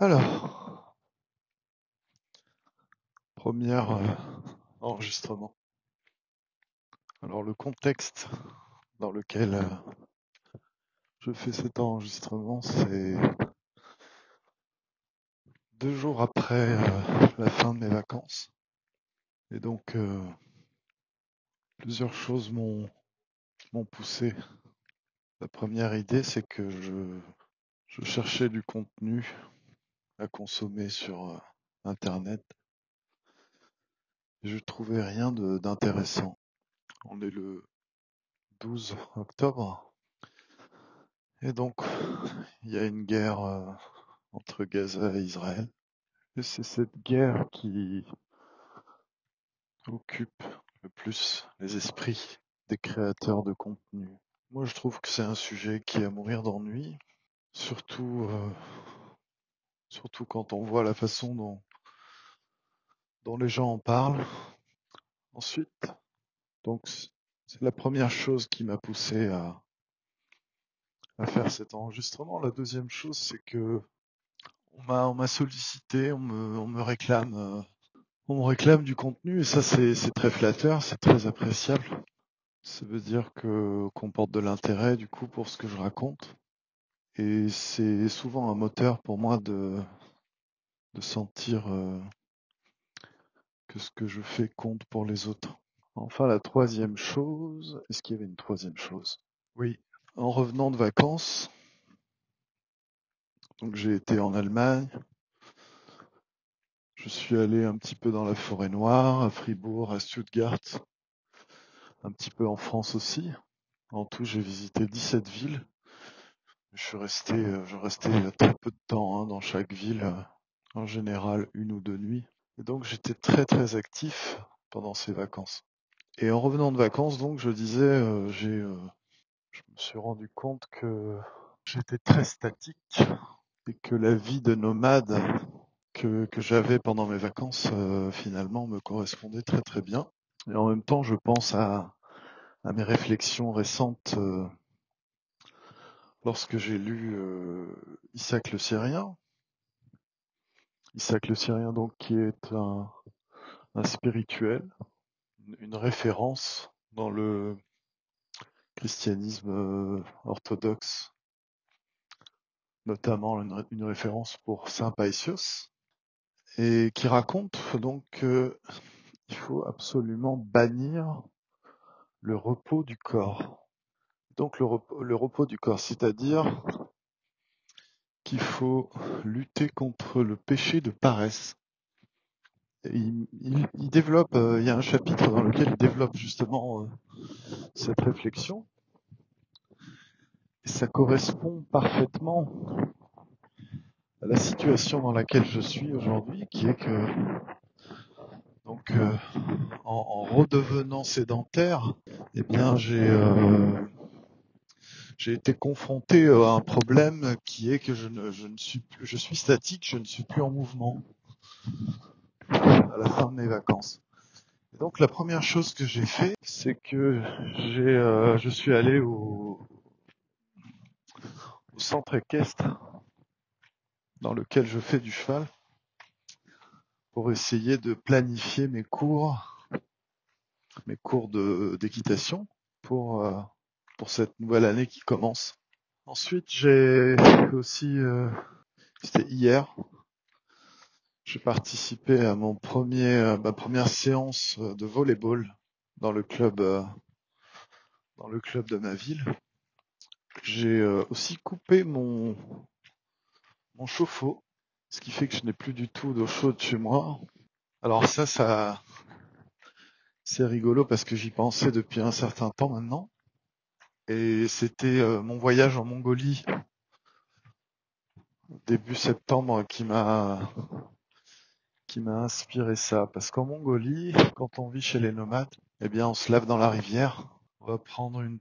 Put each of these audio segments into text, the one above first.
Alors, premier enregistrement. Alors le contexte dans lequel je fais cet enregistrement, c'est 2 jours après la fin de mes vacances. Et donc plusieurs choses m'ont poussé. La première idée, c'est que je cherchais du contenu à consommer sur Internet. Et je trouvais rien d'intéressant. On est le 12 octobre. Et donc, il y a une guerre entre Gaza et Israël. Et c'est cette guerre qui occupe le plus les esprits des créateurs de contenu. Moi, je trouve que c'est un sujet qui est à mourir d'ennui, surtout quand on voit la façon dont les gens en parlent. Ensuite, donc c'est la première chose qui m'a poussé à faire cet enregistrement. La deuxième chose, c'est que on m'a sollicité, on me réclame du contenu et ça c'est très flatteur, c'est très appréciable. Ça veut dire qu'on porte de l'intérêt du coup pour ce que je raconte et c'est souvent un moteur pour moi de sentir que ce que je fais compte pour les autres. Enfin la troisième chose, est-ce qu'il y avait une troisième chose? Oui, en revenant de vacances, donc j'ai été en Allemagne, je suis allé un petit peu dans la forêt noire, à Fribourg, à Stuttgart, un petit peu en France aussi. En tout, j'ai visité 17 villes. Je restais très peu de temps dans chaque ville, en général 1 ou 2 nuits. Et donc j'étais très très actif pendant ces vacances. Et en revenant de vacances, donc je disais, je me suis rendu compte que j'étais très statique et que la vie de nomade que j'avais pendant mes vacances, finalement, me correspondait très très bien. Et en même temps, je pense à mes réflexions récentes lorsque j'ai lu Isaac le Syrien. Isaac le Syrien, donc, qui est un spirituel, une référence dans le christianisme orthodoxe, notamment une référence pour Saint Païsios, et qui raconte donc qu'il faut absolument bannir le repos du corps. Donc le repos du corps, c'est-à-dire qu'il faut lutter contre le péché de paresse. Et il développe, il y a un chapitre dans lequel il développe justement cette réflexion. Et ça correspond parfaitement à la situation dans laquelle je suis aujourd'hui, qui est que donc en redevenant sédentaire, eh bien j'ai été confronté à un problème qui est que je ne suis plus, je suis statique, je ne suis plus en mouvement à la fin de mes vacances. Et donc la première chose que j'ai fait, c'est que je suis allé au centre équestre dans lequel je fais du cheval pour essayer de planifier mes cours d'équitation pour cette nouvelle année qui commence. Ensuite, j'ai aussi, c'était hier, j'ai participé à ma première séance de volleyball dans le club de ma ville. J'ai aussi coupé mon chauffe-eau, ce qui fait que je n'ai plus du tout d'eau chaude chez moi. Alors ça, c'est rigolo parce que j'y pensais depuis un certain temps maintenant. Et c'était mon voyage en Mongolie début septembre qui m'a inspiré ça. Parce qu'en Mongolie, quand on vit chez les nomades, eh bien on se lave dans la rivière. On va prendre un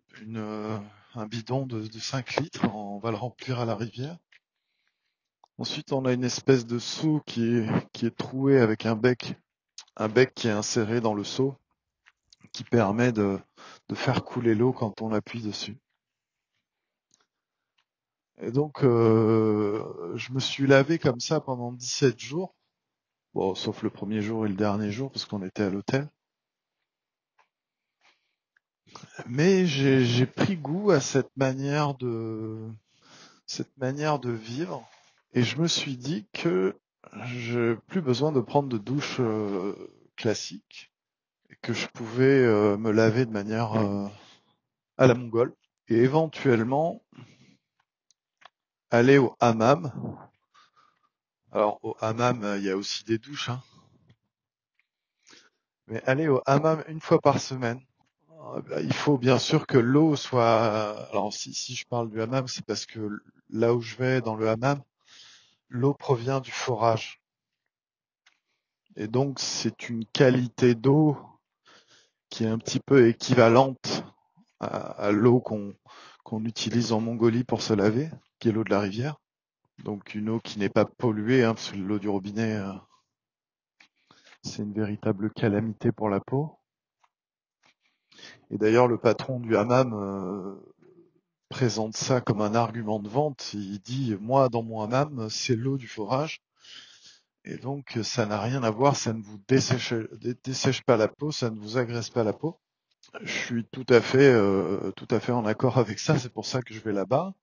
bidon de 5 litres, on va le remplir à la rivière. Ensuite, on a une espèce de seau qui est troué avec un bec qui est inséré dans le seau, qui permet de faire couler l'eau quand on appuie dessus. Et donc, je me suis lavé comme ça pendant 17 jours. Bon, sauf le premier jour et le dernier jour, parce qu'on était à l'hôtel. Mais j'ai pris goût à cette manière de vivre. Et je me suis dit que j'ai plus besoin de prendre de douche classique. Et que je pouvais me laver de manière à la mongole. Et éventuellement, aller au hammam. Alors, au hammam, il y a aussi des douches, hein. Mais aller au hammam une fois par semaine. Il faut bien sûr que l'eau soit. Alors si je parle du hammam, c'est parce que là où je vais dans le hammam, l'eau provient du forage. Et donc c'est une qualité d'eau qui est un petit peu équivalente à l'eau qu'on utilise en Mongolie pour se laver, qui est l'eau de la rivière. Donc une eau qui n'est pas polluée, hein, parce que l'eau du robinet, c'est une véritable calamité pour la peau. Et d'ailleurs le patron du hammam présente ça comme un argument de vente. Il dit, moi, dans mon hammam, c'est l'eau du forage. Et donc, ça n'a rien à voir, ça ne vous dessèche pas la peau, ça ne vous agresse pas la peau. Je suis tout à fait en accord avec ça. C'est pour ça que je vais là-bas.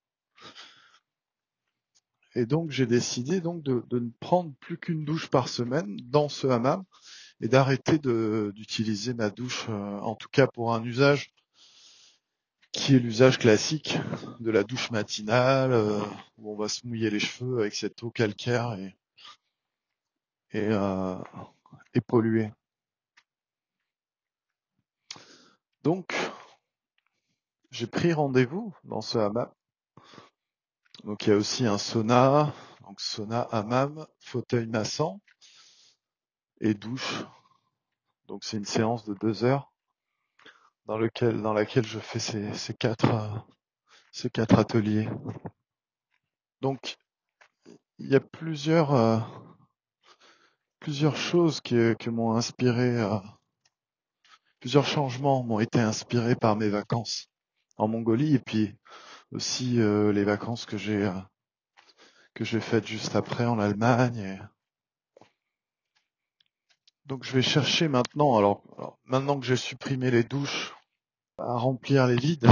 Et donc, j'ai décidé donc de ne prendre plus qu'une douche par semaine dans ce hammam et d'arrêter d'utiliser ma douche, en tout cas pour un usage qui est l'usage classique de la douche matinale, où on va se mouiller les cheveux avec cette eau calcaire et, euh, et polluée. Donc, j'ai pris rendez-vous dans ce hammam. Donc, il y a aussi un sauna, donc sauna, hammam, fauteuil massant et douche. Donc, c'est une séance de 2 heures dans laquelle je fais ces quatre ateliers. Donc, il y a plusieurs choses que m'ont inspiré, plusieurs changements m'ont été inspirés par mes vacances en Mongolie et puis aussi les vacances que j'ai faites juste après en Allemagne. Donc je vais chercher maintenant, alors maintenant que j'ai supprimé les douches, à remplir les vides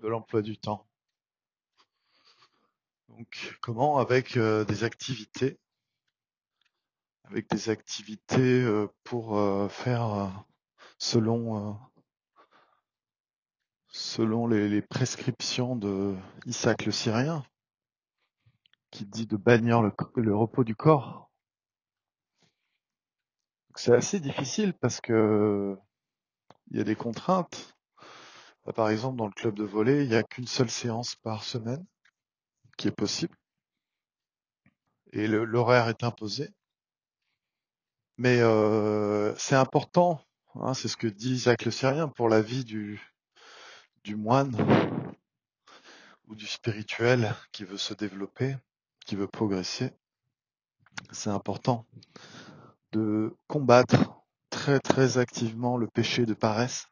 de l'emploi du temps. Donc comment? Avec des activités pour faire selon les prescriptions de Isaac le Syrien, qui dit de bannir le repos du corps. C'est assez difficile parce que il y a des contraintes. Par exemple, dans le club de volley, il n'y a qu'une seule séance par semaine qui est possible et l'horaire est imposé. Mais c'est important, hein, c'est ce que dit Isaac le Syrien pour la vie du moine ou du spirituel qui veut se développer, qui veut progresser. C'est important de combattre très très activement le péché de paresse.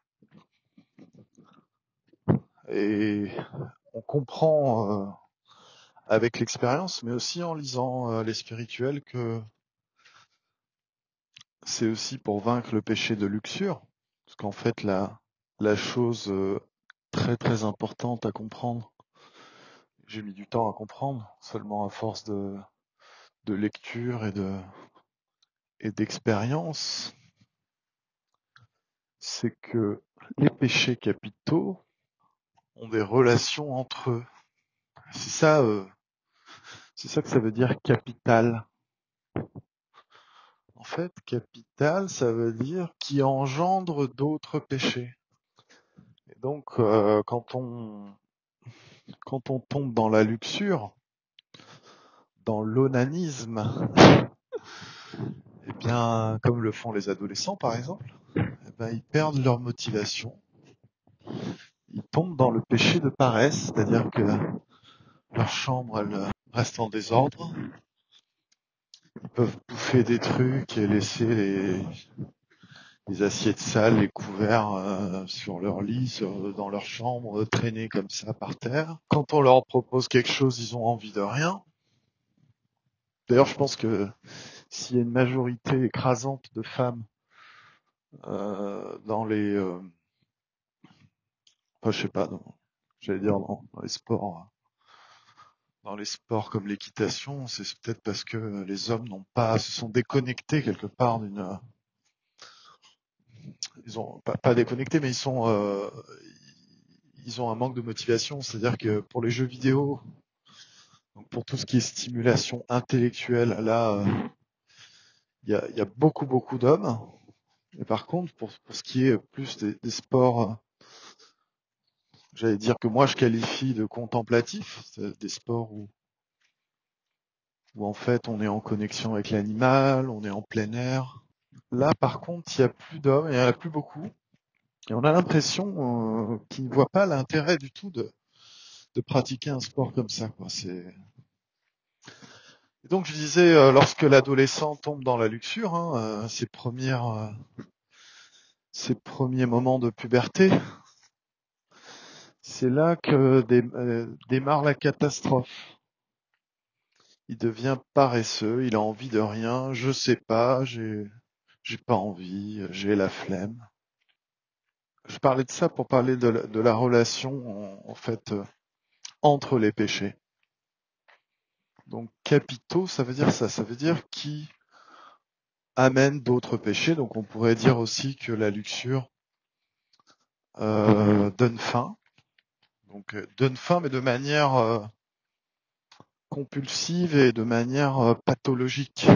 Et on comprend avec l'expérience, mais aussi en lisant les spirituels, que c'est aussi pour vaincre le péché de luxure. Parce qu'en fait, la chose très très importante à comprendre, j'ai mis du temps à comprendre, seulement à force de lecture et d'expérience, c'est que les péchés capitaux ont des relations entre eux. C'est ça, c'est ça que ça veut dire capital. En fait, capital, ça veut dire qui engendre d'autres péchés. Et donc, quand on tombe dans la luxure, dans l'onanisme, eh bien, comme le font les adolescents par exemple, eh ben, ils perdent leur motivation. Ils tombent dans le péché de paresse, c'est-à-dire que leur chambre elle reste en désordre. Ils peuvent bouffer des trucs et laisser les assiettes sales, les couverts sur leur lit, dans leur chambre, traînés comme ça par terre. Quand on leur propose quelque chose, ils ont envie de rien. D'ailleurs, je pense que s'il y a une majorité écrasante de femmes dans les, enfin, je sais pas, j'allais dire dans les sports comme l'équitation, c'est peut-être parce que les hommes se sont déconnectés quelque part ils ont pas déconnecté, mais ils ont un manque de motivation. C'est-à-dire que pour les jeux vidéo, donc pour tout ce qui est stimulation intellectuelle, là, il y a beaucoup d'hommes. Et par contre, pour ce qui est plus des sports, j'allais dire que moi je qualifie de contemplatifs, c'est des sports où en fait on est en connexion avec l'animal, on est en plein air. Là, par contre, il y a plus d'hommes, il y en a plus beaucoup. Et on a l'impression qu'ils ne voient pas l'intérêt du tout de pratiquer un sport comme ça, quoi. Et donc je disais, lorsque l'adolescent tombe dans la luxure, hein, ses premiers moments de puberté, c'est là que démarre la catastrophe. Il devient paresseux, il a envie de rien, je sais pas, j'ai pas envie, j'ai la flemme. Je parlais de ça pour parler de la relation en fait entre les péchés. Donc capitaux, ça veut dire ça, ça veut dire qui amène d'autres péchés. Donc on pourrait dire aussi que la luxure donne faim. Donc donne faim, mais de manière compulsive et de manière pathologique.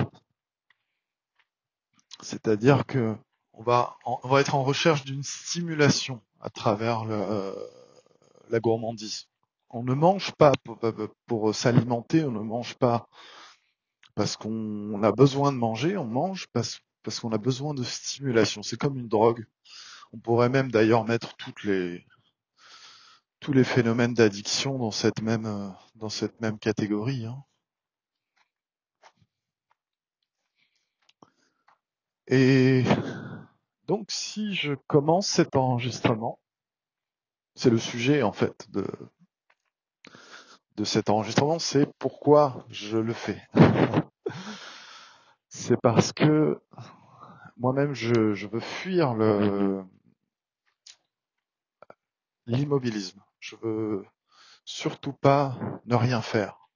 C'est-à-dire que on va être en recherche d'une stimulation à travers la gourmandise. On ne mange pas pour s'alimenter, on ne mange pas parce qu'on a besoin de manger, on mange parce qu'on a besoin de stimulation. C'est comme une drogue. On pourrait même d'ailleurs mettre tous les phénomènes d'addiction dans cette même catégorie, hein. Et donc, si je commence cet enregistrement, c'est le sujet en fait de cet enregistrement, c'est pourquoi je le fais. C'est parce que moi-même, je veux fuir l'immobilisme. Je veux surtout pas ne rien faire.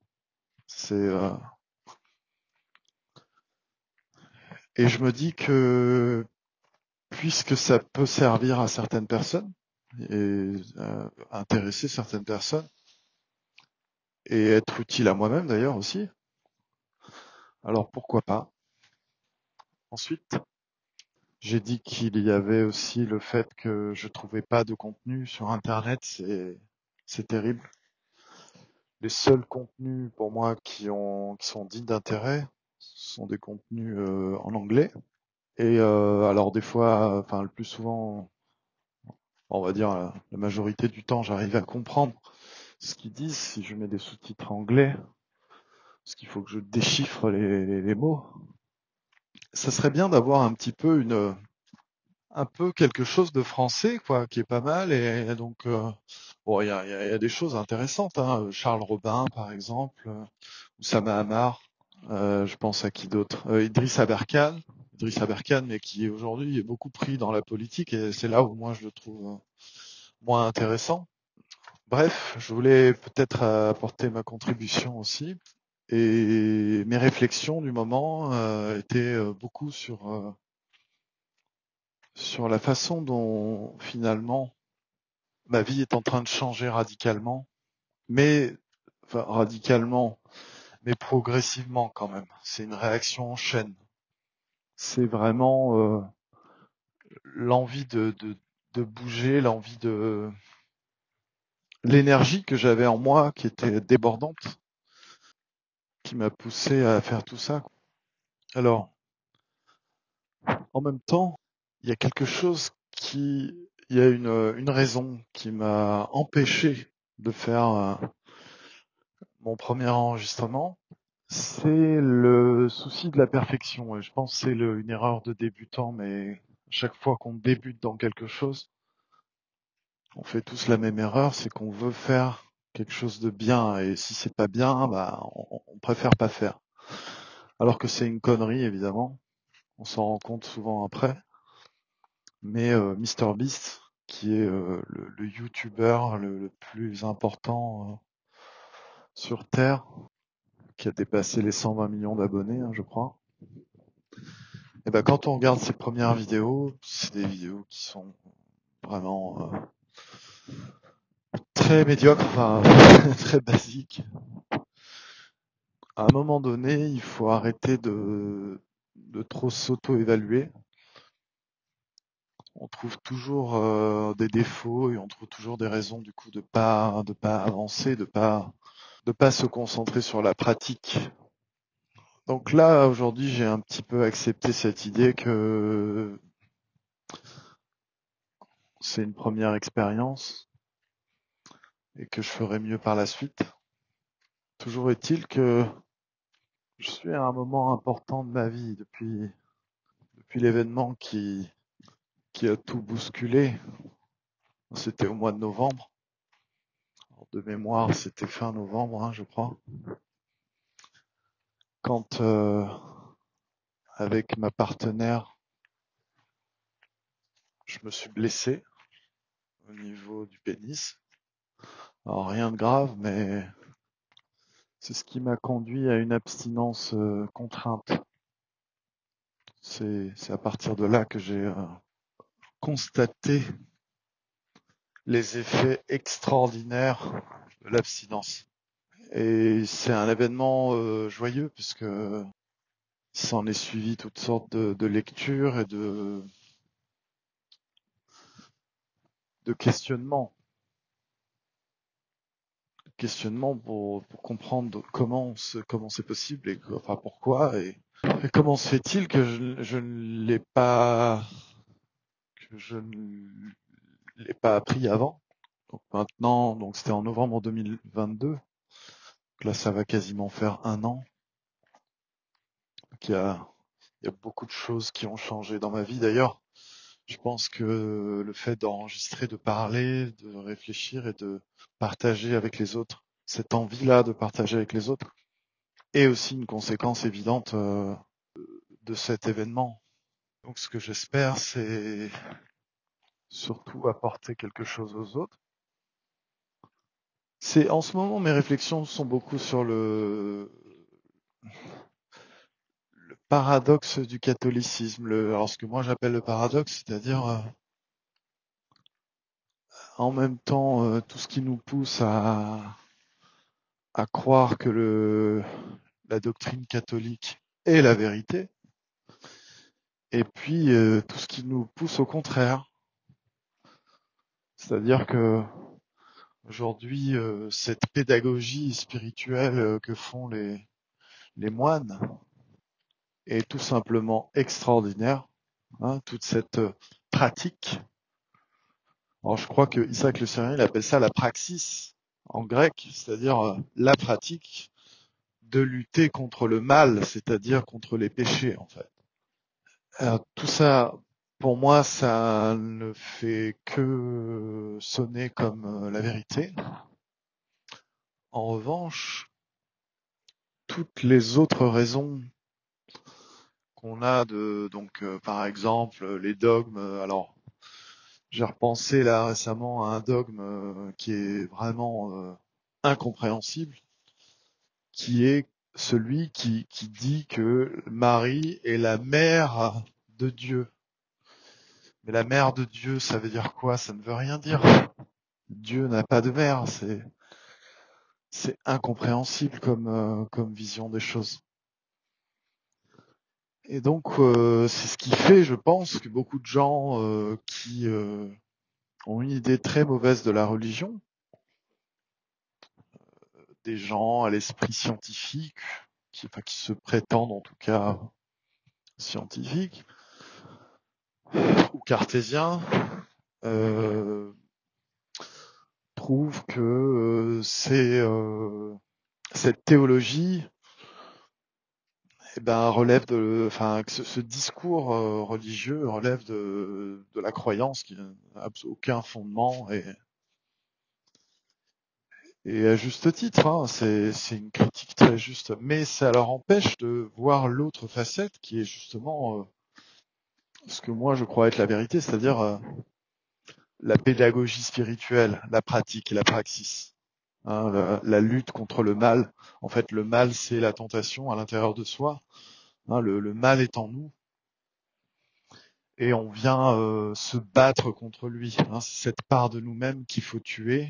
Et je me dis que puisque ça peut servir à certaines personnes et intéresser certaines personnes et être utile à moi-même d'ailleurs aussi, alors pourquoi pas. Ensuite, j'ai dit qu'il y avait aussi le fait que je trouvais pas de contenu sur Internet, c'est terrible. Les seuls contenus pour moi qui sont dignes d'intérêt sont des contenus en anglais. Et alors des fois, enfin le plus souvent, on va dire la majorité du temps, j'arrive à comprendre ce qu'ils disent si je mets des sous-titres anglais, parce qu'il faut que je déchiffre les mots. Ça serait bien d'avoir un petit peu un peu quelque chose de français, quoi, qui est pas mal. Et donc, bon, il y a des choses intéressantes, hein. Charles Robin, par exemple, Oussama Hamar. Je pense à qui d'autre? Idriss Aberkane. Idriss Aberkane, mais qui aujourd'hui est beaucoup pris dans la politique, et c'est là où moi je le trouve moins intéressant. Bref, je voulais peut-être apporter ma contribution aussi. Et mes réflexions du moment étaient beaucoup sur la façon dont finalement ma vie est en train de changer radicalement, mais enfin radicalement, mais progressivement quand même. C'est une réaction en chaîne. C'est vraiment l'envie de bouger, l'envie de l'énergie que j'avais en moi qui était débordante, qui m'a poussé à faire tout ça. Alors, en même temps, il y a quelque chose il y a une raison qui m'a empêché de faire mon premier enregistrement, c'est le souci de la perfection. Et je pense que c'est une erreur de débutant, mais chaque fois qu'on débute dans quelque chose, on fait tous la même erreur, c'est qu'on veut faire quelque chose de bien, et si c'est pas bien, bah, on préfère pas faire. Alors que c'est une connerie, évidemment. On s'en rend compte souvent après. Mais MrBeast, qui est le YouTuber le plus important sur Terre, qui a dépassé les 120 millions d'abonnés, hein, je crois. Et ben quand on regarde ses premières vidéos, c'est des vidéos qui sont vraiment très médiocres, enfin très basiques. À un moment donné, il faut arrêter de trop s'auto-évaluer. On trouve toujours des défauts et on trouve toujours des raisons du coup de pas avancer, de pas se concentrer sur la pratique. Donc là, aujourd'hui, j'ai un petit peu accepté cette idée que c'est une première expérience et que je ferai mieux par la suite. Toujours est-il que je suis à un moment important de ma vie depuis l'événement qui a tout bousculé. C'était au mois de novembre. De mémoire, c'était fin novembre, hein, je crois. Quand, avec ma partenaire, je me suis blessé au niveau du pénis. Alors rien de grave, mais c'est ce qui m'a conduit à une abstinence contrainte. C'est à partir de là que j'ai constaté les effets extraordinaires de l'abstinence. Et c'est un événement joyeux puisque s'en est suivi toutes sortes de lectures et de questionnements. Questionnements pour comprendre comment c'est possible et enfin pourquoi et comment se fait-il que je ne l'ai pas appris avant. Donc maintenant, donc c'était en novembre 2022. Donc là, ça va quasiment faire un an. Donc il y a beaucoup de choses qui ont changé dans ma vie. D'ailleurs, je pense que le fait d'enregistrer, de parler, de réfléchir et de partager avec les autres, cette envie-là de partager avec les autres, est aussi une conséquence évidente de cet événement. Donc ce que j'espère, c'est surtout apporter quelque chose aux autres. C'est en ce moment, mes réflexions sont beaucoup sur le paradoxe du catholicisme. Alors ce que moi j'appelle le paradoxe, c'est-à-dire en même temps tout ce qui nous pousse à croire que la doctrine catholique est la vérité, et puis tout ce qui nous pousse au contraire. C'est-à-dire que aujourd'hui, cette pédagogie spirituelle que font les moines est tout simplement extraordinaire. Hein, toute cette pratique. Alors je crois que Isaac le Syrien, il appelle ça la praxis en grec, c'est-à-dire la pratique de lutter contre le mal, c'est-à-dire contre les péchés en fait. Alors, tout ça, pour moi, ça ne fait que sonner comme la vérité. En revanche, toutes les autres raisons qu'on a donc par exemple les dogmes. Alors, j'ai repensé là récemment à un dogme qui est vraiment incompréhensible, qui est celui qui dit que Marie est la mère de Dieu. Mais la mère de Dieu, ça veut dire quoi? Ça ne veut rien dire. Dieu n'a pas de mère, c'est incompréhensible comme vision des choses. Et donc c'est ce qui fait, je pense, que beaucoup de gens qui ont une idée très mauvaise de la religion, des gens à l'esprit scientifique, qui se prétendent en tout cas scientifiques ou cartésiens, trouvent que cette théologie relève que ce discours religieux relève de la croyance qui n'a aucun fondement et à juste titre, hein, c'est une critique très juste, mais ça leur empêche de voir l'autre facette qui est justement ce que moi je crois être la vérité, c'est-à-dire la pédagogie spirituelle, la pratique et la praxis. Hein, la lutte contre le mal. En fait, le mal, c'est la tentation à l'intérieur de soi. Hein, le mal est en nous et on vient se battre contre lui. Hein, c'est cette part de nous-mêmes qu'il faut tuer.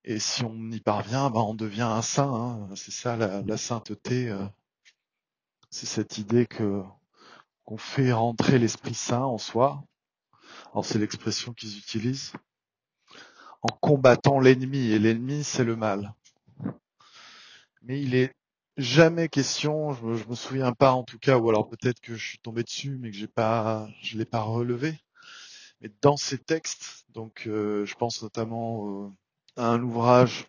Et si on y parvient, on devient un saint. Hein. C'est ça la sainteté. C'est cette idée qu'on fait rentrer l'Esprit Saint en soi. Alors c'est l'expression qu'ils utilisent en combattant l'ennemi. Et l'ennemi, c'est le mal. Mais il est jamais question, je me souviens pas en tout cas, ou alors peut-être que je suis tombé dessus, mais que je l'ai pas relevé. Mais dans ces textes, donc je pense notamment à un ouvrage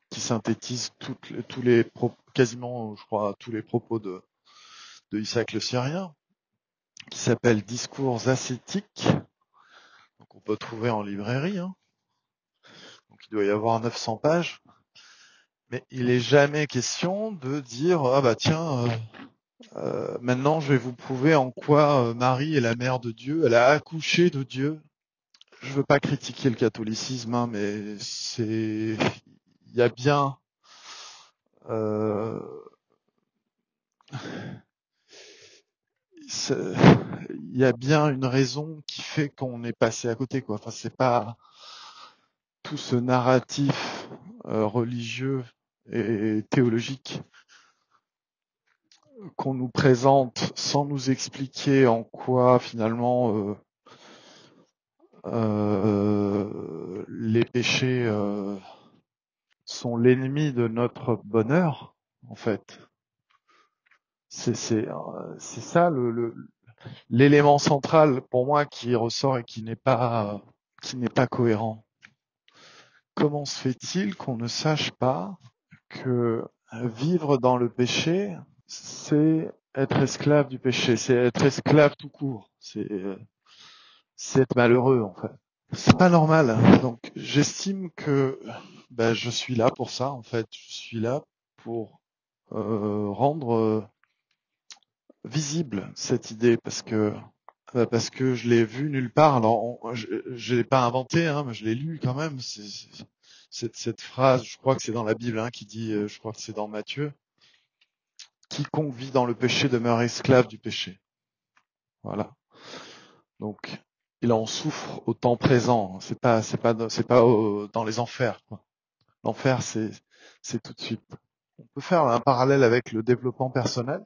qui synthétise quasiment, je crois, tous les propos de Isaac le Syrien, qui s'appelle Discours ascétiques. Donc on peut trouver en librairie. Hein. Donc il doit y avoir 900 pages. Mais il est jamais question de dire ah bah tiens maintenant je vais vous prouver en quoi Marie est la mère de Dieu, elle a accouché de Dieu. Je veux pas critiquer le catholicisme, hein, mais il y a bien euh, il y a bien une raison qui fait qu'on est passé à côté, quoi. Enfin, c'est pas tout ce narratif religieux et théologique qu'on nous présente sans nous expliquer en quoi finalement les péchés sont l'ennemi de notre bonheur, en fait. C'est ça l'élément central pour moi qui ressort et qui n'est pas cohérent. Comment se fait-il qu'on ne sache pas que vivre dans le péché, c'est être esclave du péché, c'est être esclave tout court, c'est être malheureux en fait. C'est pas normal. Donc j'estime que je suis là pour ça en fait. Je suis là pour rendre visible cette idée parce que je l'ai vue nulle part. Alors je l'ai pas inventé, hein, mais je l'ai lu quand même. Cette phrase, je crois que c'est dans la Bible, hein, qui dit, je crois que c'est dans Matthieu, quiconque vit dans le péché demeure esclave du péché. Voilà. Donc il en souffre au temps présent. C'est pas dans les enfers, quoi. L'enfer, c'est tout de suite. On peut faire un parallèle avec le développement personnel.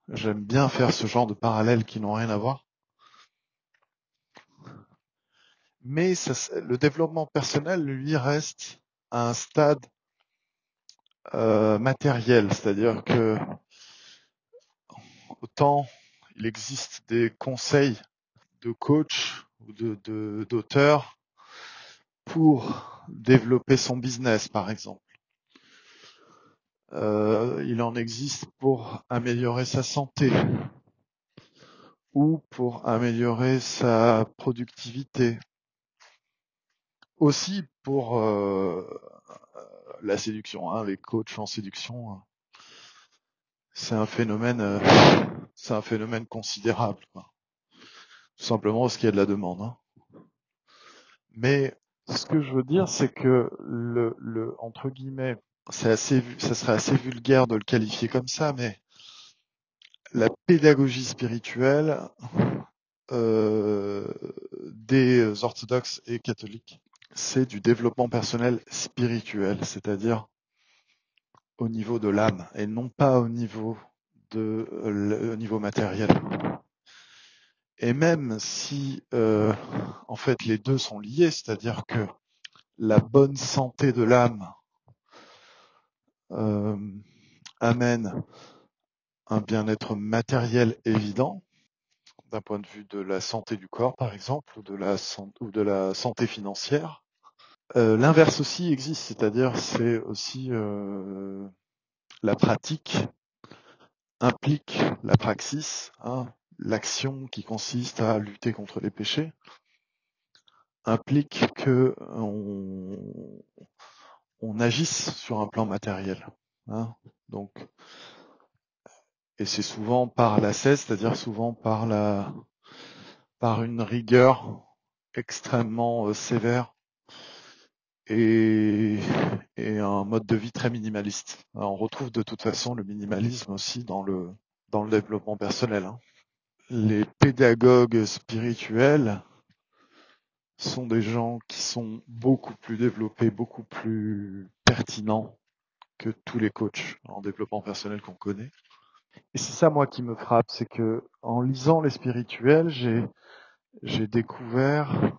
J'aime bien faire ce genre de parallèles qui n'ont rien à voir. Mais le développement personnel, lui, reste à un stade matériel. C'est-à-dire que autant il existe des conseils de coach ou d'auteurs pour développer son business, par exemple. Il en existe pour améliorer sa santé ou pour améliorer sa productivité. Aussi pour la séduction, hein, les coachs en séduction, c'est un phénomène considérable, quoi. Tout simplement parce qu'il y a de la demande. Hein. Mais ce que je veux dire, c'est que entre guillemets, ça serait assez vulgaire de le qualifier comme ça, mais la pédagogie spirituelle des orthodoxes et catholiques, c'est du développement personnel spirituel, c'est-à-dire au niveau de l'âme et non pas au niveau au niveau matériel. Et même si en fait les deux sont liés, c'est-à-dire que la bonne santé de l'âme amène un bien-être matériel évident d'un point de vue de la santé du corps par exemple ou de la santé financière. L'inverse aussi existe, c'est-à-dire c'est aussi la pratique implique la praxis, hein, l'action qui consiste à lutter contre les péchés, implique que on agisse sur un plan matériel. Hein. Donc, et c'est souvent par l'ascèse, c'est-à-dire souvent par une rigueur extrêmement sévère et un mode de vie très minimaliste. Alors, on retrouve de toute façon le minimalisme aussi dans le développement personnel. Hein. Les pédagogues spirituels sont des gens qui sont beaucoup plus développés, beaucoup plus pertinents que tous les coachs en développement personnel qu'on connaît. Et c'est ça, moi, qui me frappe, c'est que en lisant les spirituels, j'ai découvert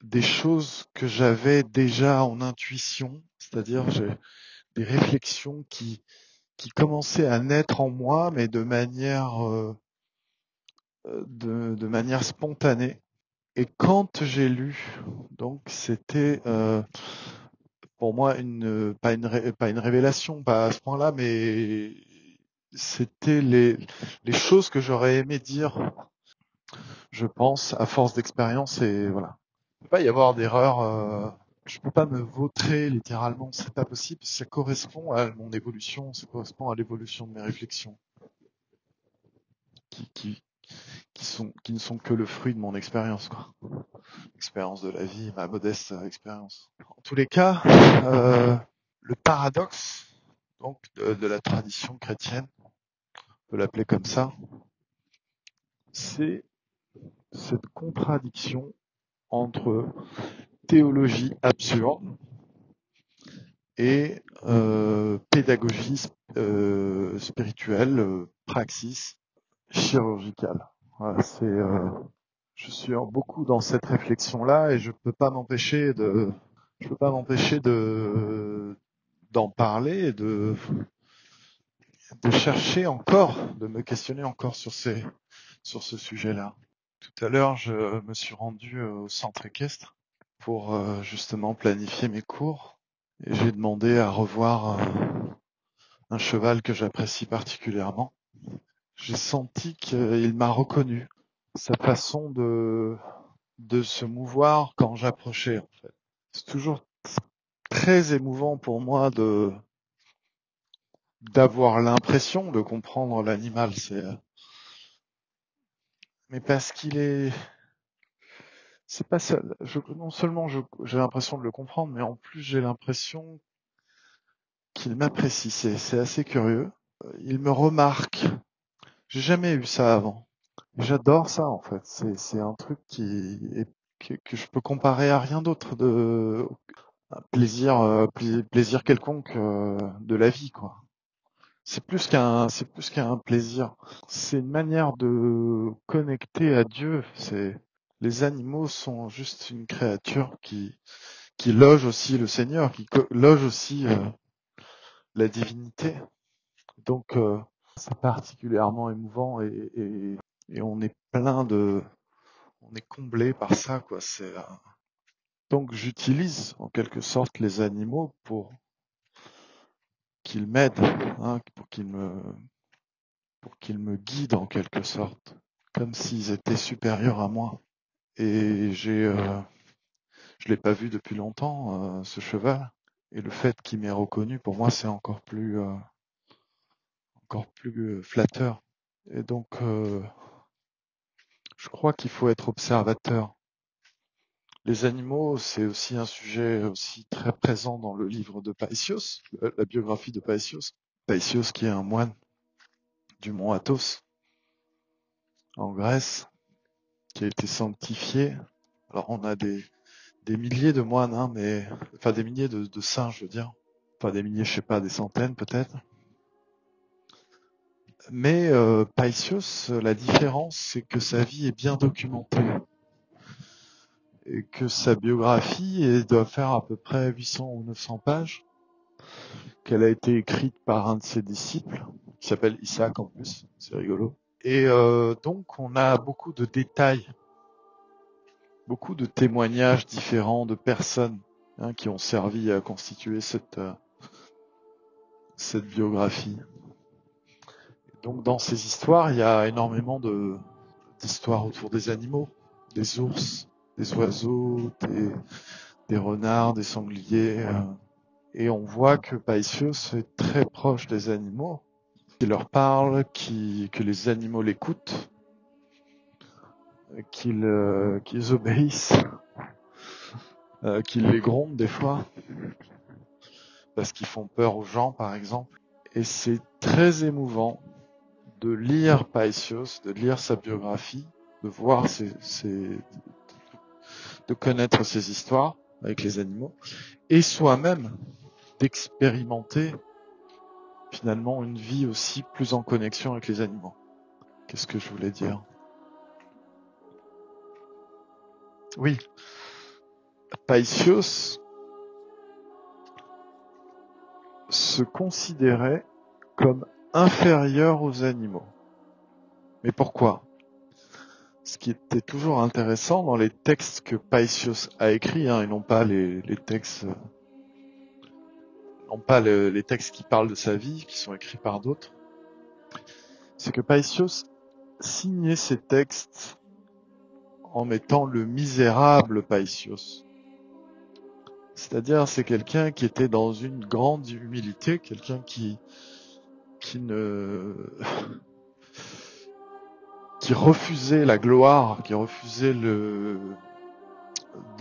des choses que j'avais déjà en intuition, c'est-à-dire j'ai des réflexions qui commençaient à naître en moi, mais de manière de manière spontanée. Et quand j'ai lu, donc c'était pour moi pas une révélation, pas à ce point-là, mais c'était les choses que j'aurais aimé dire, je pense, à force d'expérience. Et voilà, il ne peut pas y avoir d'erreur. Je peux pas me vautrer littéralement, c'est pas possible. Ça correspond à mon évolution, ça correspond à l'évolution de mes réflexions, qui, qui, qui ne sont que le fruit de mon expérience, quoi. Expérience de la vie, ma modeste expérience. En tous les cas, le paradoxe donc de la tradition chrétienne, on peut l'appeler comme ça, c'est cette contradiction entre théologie absurde et pédagogie spirituelle, praxis chirurgicale. Voilà, je suis beaucoup dans cette réflexion-là et je peux pas m'empêcher d'en parler et de chercher encore, de me questionner encore sur ce sujet-là. Tout à l'heure, je me suis rendu au centre équestre pour justement planifier mes cours et j'ai demandé à revoir un cheval que j'apprécie particulièrement. J'ai senti qu'il m'a reconnu, sa façon de se mouvoir quand j'approchais, en fait. C'est toujours très émouvant pour moi d'avoir l'impression de comprendre l'animal. Mais parce c'est pas ça. Non seulement j'ai l'impression de le comprendre, mais en plus j'ai l'impression qu'il m'apprécie. C'est assez curieux. Il me remarque. J'ai jamais eu ça avant. J'adore ça, en fait. C'est un truc que je peux comparer à rien d'autre, un plaisir quelconque de la vie, quoi. C'est plus qu'un plaisir. C'est une manière de connecter à Dieu. Les animaux sont juste une créature qui loge aussi le Seigneur, loge aussi la divinité. Donc c'est particulièrement émouvant et on est on est comblé par ça, quoi. Donc j'utilise en quelque sorte les animaux pour qu'ils m'aident, hein, pour qu'ils me guident en quelque sorte, comme s'ils étaient supérieurs à moi. Et je l'ai pas vu depuis longtemps, ce cheval. Et le fait qu'il m'ait reconnu, pour moi, c'est encore plus flatteur. Et donc, je crois qu'il faut être observateur. Les animaux, c'est aussi un sujet aussi très présent dans le livre de Paisios, la biographie de Paisios. Paisios qui est un moine du mont Athos, en Grèce, qui a été sanctifié. Alors on a des milliers de moines, hein, enfin des milliers de saints, je veux dire. Enfin des milliers, je sais pas, des centaines peut-être. Mais Paisios, la différence, c'est que sa vie est bien documentée et que sa biographie doit faire à peu près 800 ou 900 pages, qu'elle a été écrite par un de ses disciples, qui s'appelle Isaac en plus, c'est rigolo. Et donc on a beaucoup de détails, beaucoup de témoignages différents de personnes qui ont servi à constituer cette biographie. Donc dans ces histoires, il y a énormément d'histoires autour des animaux, des ours, des oiseaux, des renards, des sangliers. Et on voit que Paisios est très proche des animaux, qu'il leur parle, que les animaux l'écoutent, qu'ils obéissent, qu'ils les grondent des fois, parce qu'ils font peur aux gens par exemple. Et c'est très émouvant de lire Paisios, de lire sa biographie, de voir de connaître ses histoires avec les animaux, et soi-même d'expérimenter finalement une vie aussi plus en connexion avec les animaux. Qu'est-ce que je voulais dire? Oui, Paisios se considérait comme inférieur aux animaux. Mais pourquoi? Ce qui était toujours intéressant dans les textes que Paisios a écrits, et non pas les textes, les textes qui parlent de sa vie, qui sont écrits par d'autres, c'est que Paisios signait ses textes en mettant le misérable Paisios. C'est-à-dire, c'est quelqu'un qui était dans une grande humilité, quelqu'un qui refusait la gloire, qui refusait de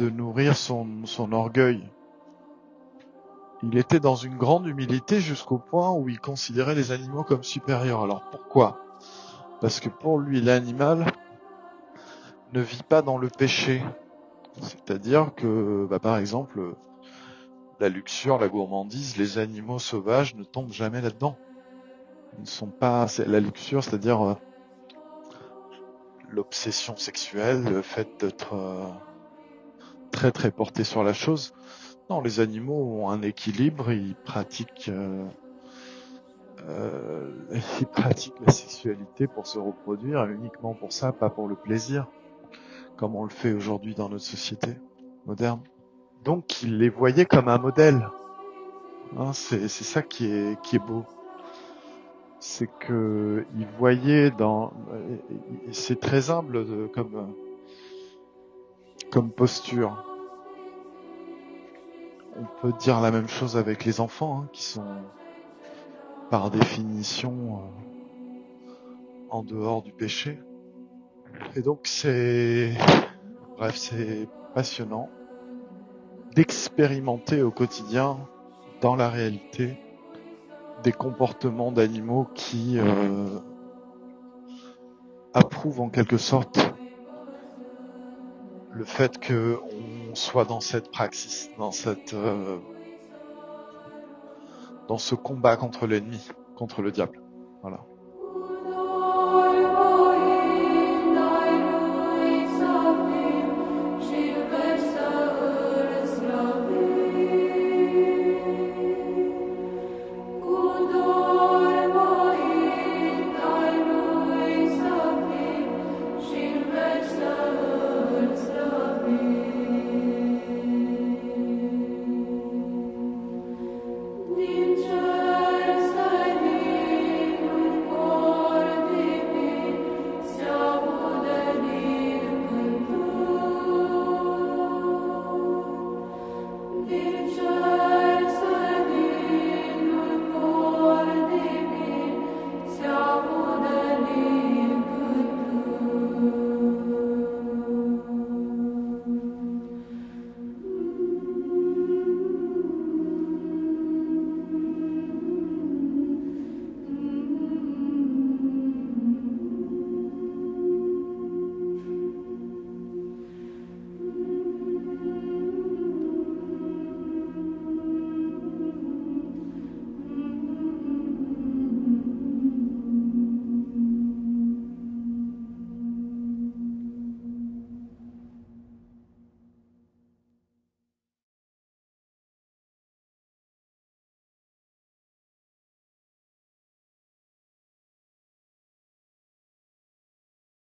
nourrir son orgueil. Il était dans une grande humilité jusqu'au point où il considérait les animaux comme supérieurs. Alors pourquoi? Parce que pour lui, l'animal ne vit pas dans le péché. C'est-à-dire que, par exemple, la luxure, la gourmandise, les animaux sauvages ne tombent jamais là-dedans. Ils ne sont pas... La luxure, c'est-à-dire l'obsession sexuelle, le fait d'être très très porté sur la chose. Non, les animaux ont un équilibre, ils pratiquent la sexualité pour se reproduire, uniquement pour ça, pas pour le plaisir, comme on le fait aujourd'hui dans notre société moderne. Donc, il les voyait comme un modèle. C'est ça qui est beau. C'est que il voyait c'est très humble comme posture. On peut dire la même chose avec les enfants, qui sont par définition en dehors du péché. Et donc c'est passionnant d'expérimenter au quotidien, dans la réalité, des comportements d'animaux qui approuvent en quelque sorte le fait qu'on soit dans cette praxis, dans ce combat contre l'ennemi, contre le diable. Voilà.